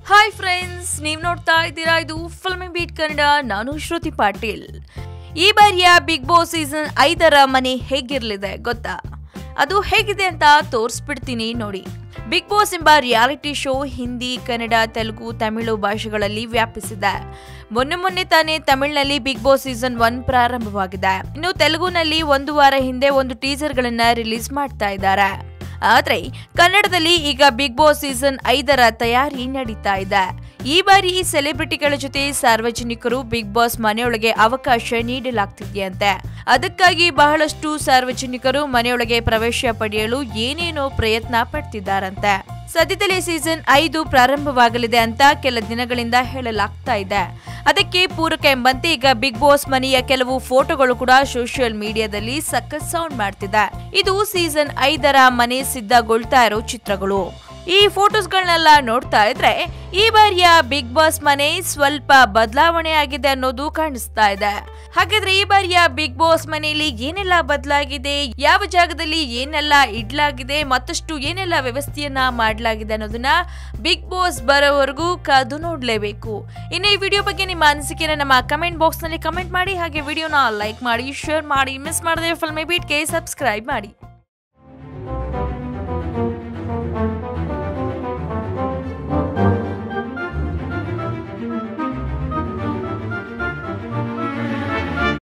Hi friends, ನೀವು ನೋಡ್ತಾ ಇದ್ದೀರಾ ಇದು ಫಿಲ್ಮಿ ಬೀಟ್ ಕನ್ನಡ. ನಾನು ಶ್ರುತಿ ಪಾಟೀಲ್. ಈ ಬಾರಿಯ ಬಿಗ್ ಬಾಸ್ ಸೀಸನ್ 5ರ ಮನೆ ಹೇಗಿರಲಿದೆ ಗೊತ್ತಾ? ಅದು ಹೇಗಿದೆ ಅಂತ ತೋರಿಸ್ಬಿಡ್ತೀನಿ ನೋಡಿ. ಬಿಗ್ ಬಾಸ್ ಎಂಬ ರಿಯಾಲಿಟಿ ಶೋ ಹಿಂದಿ, ಕನ್ನಡ, ತೆಲುಗು, ತಮಿಳು ಭಾಷೆಗಳಲ್ಲಿ ವ್ಯಾಪಿಸಿದೆ. ಮೊನ್ನೆ ತಾನೇ ತಮಿಳಿನಲ್ಲಿ ಬಿಗ್ ಬಾಸ್ ಸೀಸನ್ 1 ಪ್ರಾರಂಭವಾಗಿದೆ. ಇನ್ನು ತೆಲುಗುನಲ್ಲಿ ಒಂದು ವಾರ ಹಿಂದೆ ಒಂದು ಟೀಸರ್ ಗಳನ್ನ ರಿಲೀಸ್ ಮಾಡ್ತಾ ಇದ್ದಾರೆ. ಆದ್ರೆ ಕನ್ನಡದಲ್ಲಿ ಈಗ ಬಿಗ್ ಬಾಸ್ ಸೀಸನ್ 5ರ ತಯಾರಿ ನಡೀತಾ ಇದೆ. ಈ ಬಾರಿ ಸೆಲೆಬ್ರಿಟಿಗಳ ಜೊತೆ ಸಾರ್ವಜನಿಕರು ಬಿಗ್ ಬಾಸ್ ಮನೆಯೊಳಗೆ ಅವಕಾಶ ನೀಡಲಾಗ್ತಿದೆಯಂತೆ. ಅದಕ್ಕಾಗಿ ಬಹಳಷ್ಟು ಸಾರ್ವಜನಿಕರು ಮನೆಯೊಳಗೆ ಪ್ರವೇಶ ಪಡೆಯಲು ಏನೇನೋ ಪ್ರಯತ್ನ ಪಡ್ತಿದ್ದಾರಂತೆ. ಸದ್ಯದಲ್ಲೇ ಸೀಸನ್ 5 ಪ್ರಾರಂಭವಾಗಲಿದೆ ಅಂತ ಕೆಲ ದಿನಗಳಿಂದ ಹೇಳಲಾಗ್ತಾ ಇದೆ. ಅದಕ್ಕೆ ಪೂರಕ ಎಂಬಂತೆ ಈಗ ಬಿಗ್ ಬಾಸ್ ಮನೆಯ ಕೆಲವು ಫೋಟೋಗಳು ಕೂಡ ಸೋಷಿಯಲ್ ಮೀಡಿಯಾದಲ್ಲಿ ಸಖತ್ ಸೌಂಡ್ ಮಾಡ್ತಿದೆ. ಇದು ಸೀಸನ್ 5ರ ಮನೆ ಸಿದ್ಧಗೊಳ್ತಾ ಇರೋ ಚಿತ್ರಗಳು. ಈ ಫೋಟೋಸ್ಗಳನ್ನೆಲ್ಲ ನೋಡ್ತಾ ಇದ್ರೆ ಈ ಬಾರಿಯ ಬಿಗ್ ಬಾಸ್ ಮನೆ ಸ್ವಲ್ಪ ಬದಲಾವಣೆ ಆಗಿದೆ ಅನ್ನೋದು ಕಾಣಿಸ್ತಾ ಇದೆ. ಹಾಗಾದ್ರೆ ಈ ಬಾರಿಯ ಬಿಗ್ ಬಾಸ್ ಮನೆಯಲ್ಲಿ ಏನೆಲ್ಲ ಬದಲಾಗಿದೆ, ಯಾವ ಜಾಗದಲ್ಲಿ ಏನೆಲ್ಲ ಇಡ್ಲಾಗಿದೆ, ಮತ್ತಷ್ಟು ಏನೆಲ್ಲ ವ್ಯವಸ್ಥೆಯನ್ನ ಮಾಡಲಾಗಿದೆ ಅನ್ನೋದನ್ನ ಬಿಗ್ ಬಾಸ್ ಬರೋವರೆಗೂ ಕಾದು ನೋಡ್ಲೇಬೇಕು. ಇನ್ನು ಈ ವಿಡಿಯೋ ಬಗ್ಗೆ ನಿಮ್ಮ ಅನಿಸಿಕೆನ ನಮ್ಮ ಕಮೆಂಟ್ ಬಾಕ್ಸ್ ನಲ್ಲಿ ಕಮೆಂಟ್ ಮಾಡಿ. ಹಾಗೆ ವಿಡಿಯೋನ ಲೈಕ್ ಮಾಡಿ, ಶೇರ್ ಮಾಡಿ, ಮಿಸ್ ಮಾಡದೆ ಫಿಲ್ಮಿ ಬೀಟ್ಗೆ ಸಬ್ಸ್ಕ್ರೈಬ್ ಮಾಡಿ.